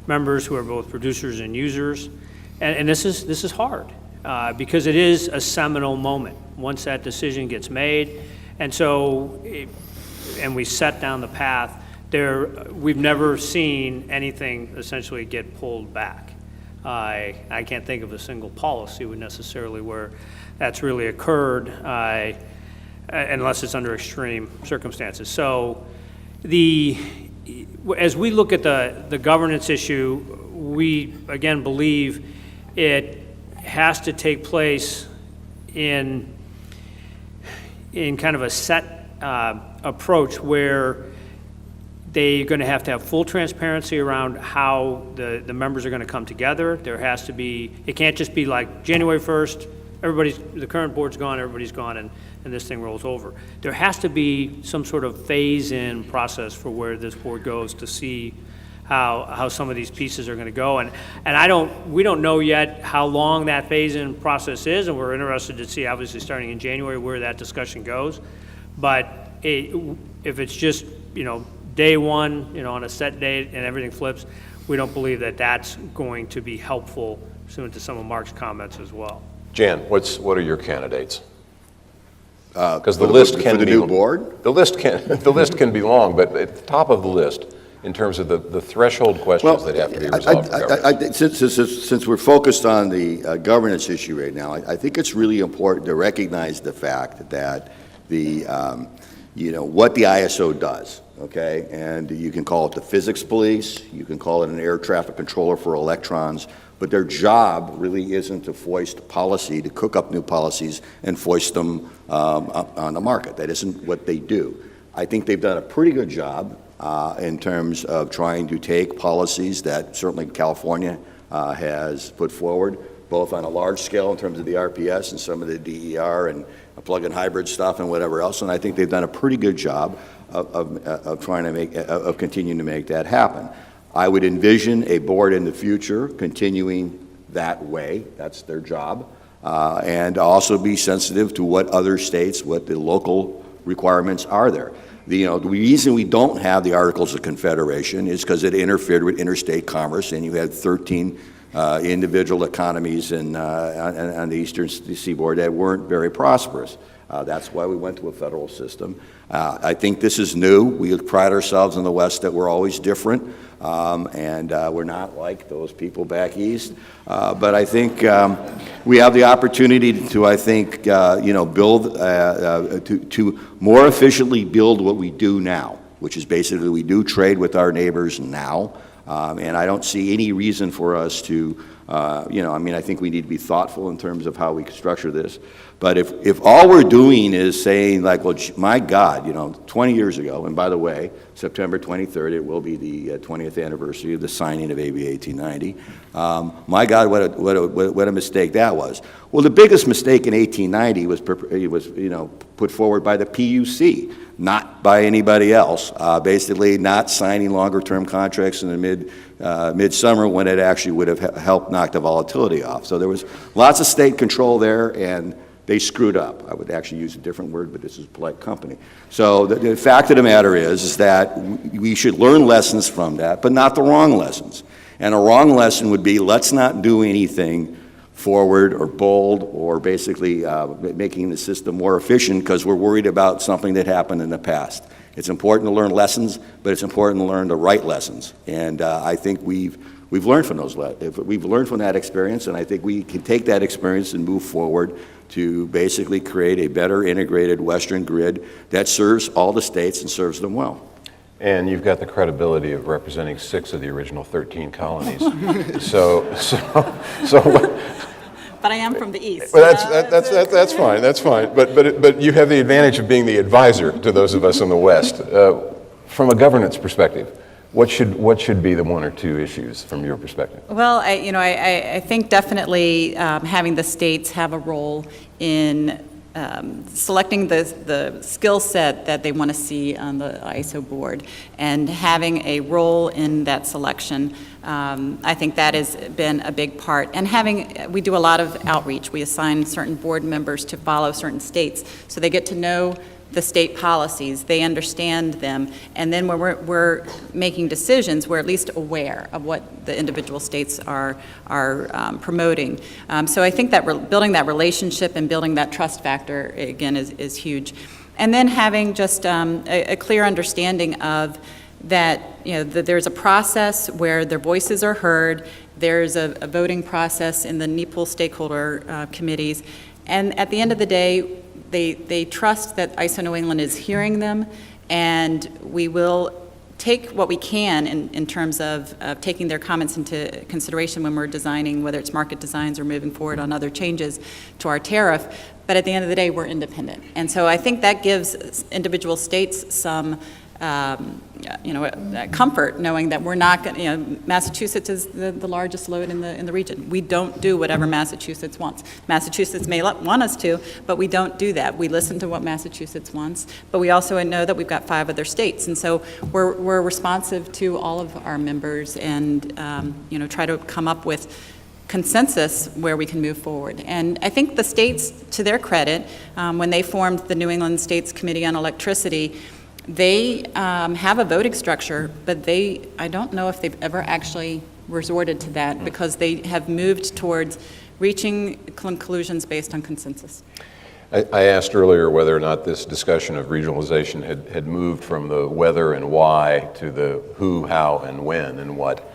members who are both producers and users, and this is hard because it is a seminal moment once that decision gets made, and so and we set down the path. We've never seen anything essentially get pulled back. I can't think of a single policy necessarily where that's really occurred, unless it's under extreme circumstances. So as we look at the governance issue, we again believe it has to take place in kind of a set approach where they're going to have full transparency around how the members are going to come together. There has to be, it can't just be like January 1st, the current board's gone, everybody's gone, and this thing rolls over. There has to be some sort of phase-in process for where this board goes to see how some of these pieces are going to go. And we don't know yet how long that phase-in process is, and we're interested to see, obviously, starting in January, where that discussion goes. But if it's just, day one, on a set date and everything flips, we don't believe that that's going to be helpful, pursuant to some of Marc's comments as well. Jan, what are your candidates? Because the list can be new board. The list can be long, but at the top of the list, in terms of the threshold questions that have to be resolved for governance. Since we're focused on the governance issue right now, I think it's really important to recognize the fact that what the ISO does. Okay, and you can call it the physics police, you can call it an air traffic controller for electrons, but their job really isn't to foist policy, to cook up new policies and foist them on the market. That isn't what they do. I think they've done a pretty good job in terms of trying to take policies that certainly California has put forward, both on a large scale in terms of the RPS and some of the DER and plug-in hybrid stuff and whatever else, and I think they've done a pretty good job of trying to continuing to make that happen. I would envision a board in the future continuing that way. That's their job, and also be sensitive to what other states, what the local requirements are there. The reason we don't have the Articles of Confederation is because it interfered with interstate commerce, and you had 13 individual economies on the eastern seaboard that weren't very prosperous. That's why we went to a federal system. I think this is new. We pride ourselves in the West that we're always different, and we're not like those people back east. But I think we have the opportunity to, build, to more efficiently build what we do now, which is basically we do trade with our neighbors now. And I don't see any reason for us to, I think we need to be thoughtful in terms of how we structure this. But if all we're doing is saying, like, well, my God, 20 years ago, and by the way, September 23rd, it will be the 20th anniversary of the signing of AB 1890. My God, what a mistake that was. Well, the biggest mistake in 1890 was put forward by the PUC, not by anybody else. Basically, not signing longer-term contracts in the midsummer when it actually would have helped knock the volatility off. So there was lots of state control there, and they screwed up. I would actually use a different word, but this is polite company. So the fact of the matter is that we should learn lessons from that, but not the wrong lessons. And a wrong lesson would be, let's not do anything forward or bold or basically making the system more efficient because we're worried about something that happened in the past. It's important to learn lessons, but it's important to learn the right lessons. And I think we've learned from we've learned from that experience, and I think we can take that experience and move forward to basically create a better integrated Western grid that serves all the states and serves them well. And you've got the credibility of representing 6 of the original 13 colonies. so. But I am from the East. Well, that's fine. That's fine. But you have the advantage of being the advisor to those of us in the West. From a governance perspective, what should be the 1 or 2 issues from your perspective? Well, I think definitely having the states have a role in selecting the skill set that they want to see on the ISO board and having a role in that selection. I think that has been a big part. And we do a lot of outreach. We assign certain board members to follow certain states so they get to know the state policies, they understand them, and then when we're making decisions, we're at least aware of what the individual states are promoting. So I think that building that relationship and building that trust factor, again, is huge. And then having just a clear understanding of that, that there's a process where their voices are heard, there's a voting process in the NEPL stakeholder committees, and at the end of the day, they trust that ISO New England is hearing them, and we will take what we can in terms of taking their comments into consideration when we're designing, whether it's market designs or moving forward on other changes to our tariff. But at the end of the day, we're independent. And so I think that gives individual states some comfort knowing that we're not going to, Massachusetts is the largest load in the region. We don't do whatever Massachusetts wants. Massachusetts may want us to, but we don't do that. We listen to what Massachusetts wants, but we also know that we've got 5 other states, and so we're responsive to all of our members and, try to come up with consensus where we can move forward. And I think the states, to their credit, when they formed the New England States Committee on Electricity, they have a voting structure, but I don't know if they've ever actually resorted to that because they have moved towards reaching conclusions based on consensus. I asked earlier whether or not this discussion of regionalization had moved from the whether and why to the who, how, and when and what.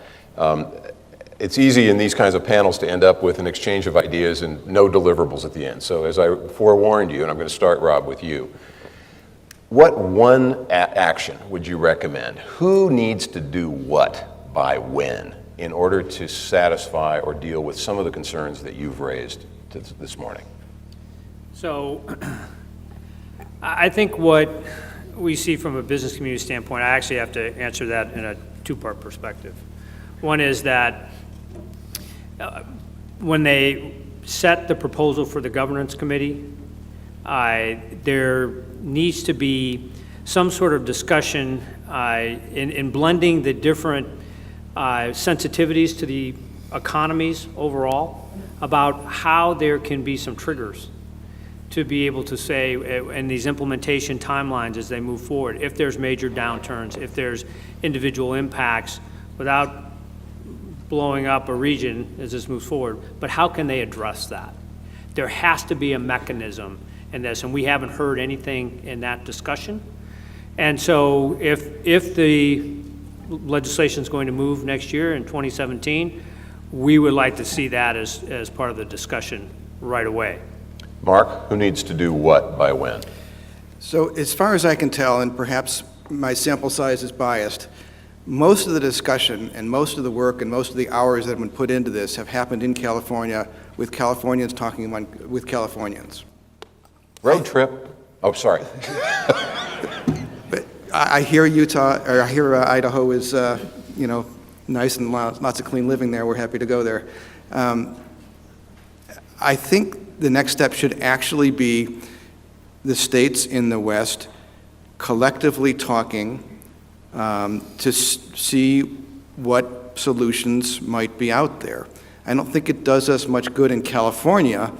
It's easy in these kinds of panels to end up with an exchange of ideas and no deliverables at the end. So as I forewarned you, and I'm going to start, Rob, with you, what one action would you recommend? Who needs to do what by when in order to satisfy or deal with some of the concerns that you've raised this morning? So I think what we see from a business community standpoint, I actually have to answer that in a 2-part perspective. One is that when they set the proposal for the governance committee, there needs to be some sort of discussion in blending the different sensitivities to the economies overall about how there can be some triggers to be able to say in these implementation timelines as they move forward, if there's major downturns, if there's individual impacts without blowing up a region as this moves forward, but how can they address that? There has to be a mechanism in this, and we haven't heard anything in that discussion. And so if the legislation is going to move next year in 2017, we would like to see that as part of the discussion right away. Marc, who needs to do what by when? So as far as I can tell, and perhaps my sample size is biased, most of the discussion and most of the work and most of the hours that have been put into this have happened in California with Californians talking with Californians. Road trip. Oh, sorry. But I hear Utah, or I hear Idaho is, nice and lots of clean living there. We're happy to go there. I think the next step should actually be the states in the West collectively talking to see what solutions might be out there. I don't think it does us much good in California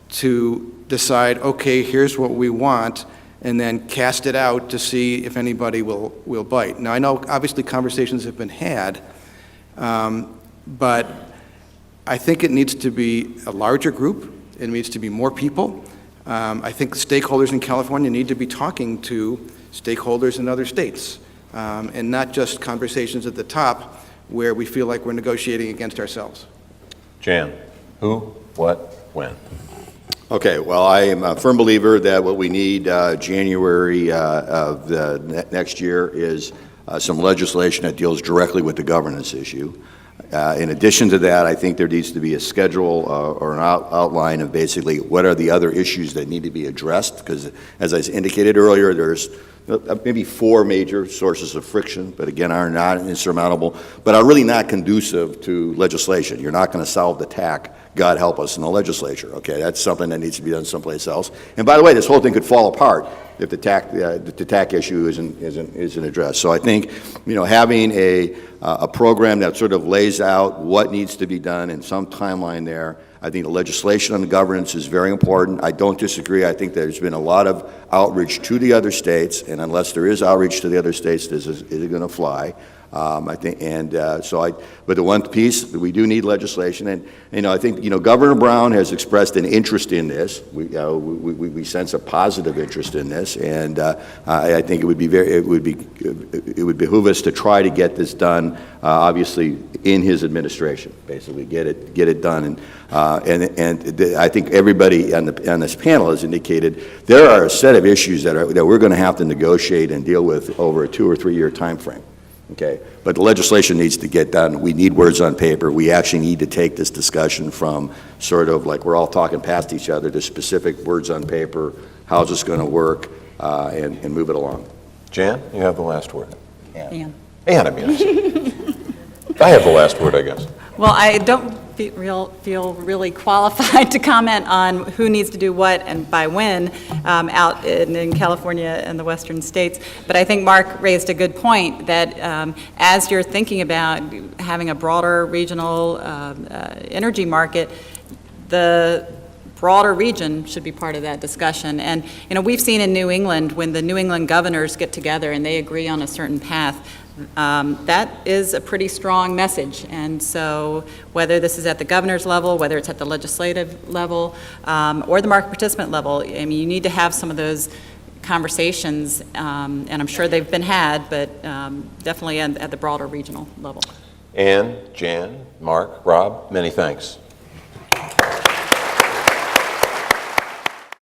to decide, okay, here's what we want, and then cast it out to see if anybody will bite. Now, I know obviously conversations have been had, but I think it needs to be a larger group. It needs to be more people. I think stakeholders in California need to be talking to stakeholders in other states, and not just conversations at the top where we feel like we're negotiating against ourselves. Jan, who, what, when? Okay, well, I am a firm believer that what we need January of the next year is some legislation that deals directly with the governance issue. In addition to that, I think there needs to be a schedule or an outline of basically what are the other issues that need to be addressed, because as I indicated earlier, there's maybe 4 major sources of friction, but again, are not insurmountable, but are really not conducive to legislation. You're not going to solve the TAC, God help us, in the legislature, okay? That's something that needs to be done someplace else. And by the way, this whole thing could fall apart if the TAC issue isn't addressed. So I think, you know, having a program that sort of lays out what needs to be done and some timeline there. I think the legislation on the governance is very important. I don't disagree. I think there's been a lot of outreach to the other states, and unless there is outreach to the other states, is it going to fly? I think, and but the one piece, we do need legislation, and you know, I think, you know, Governor Brown has expressed an interest in this. We sense a positive interest in this, and I think it would behoove us to try to get this done, obviously in his administration. Basically, get it done, and I think everybody on this panel has indicated there are a set of issues that we're going to have to negotiate and deal with over a 2 or 3 year time frame. Okay, but the legislation needs to get done. We need words on paper. We actually need to take this discussion from sort of like we're all talking past each other to specific words on paper. How's this going to work, and move it along. Jan, you have the last word. Ann. Ann, I mean, I have the last word, I guess. Well, I don't feel really qualified to comment on who needs to do what and by when out in California and the western states. But I think Marc raised a good point that as you're thinking about having a broader regional energy market, the broader region should be part of that discussion. And, you know, we've seen in New England, when the New England governors get together and they agree on a certain path, that is a pretty strong message. And so whether this is at the governor's level, whether it's at the legislative level, or the market participant level, I mean, you need to have some of those conversations, and I'm sure they've been had, but definitely at the broader regional level. Ann, Jan, Marc, Rob, many thanks.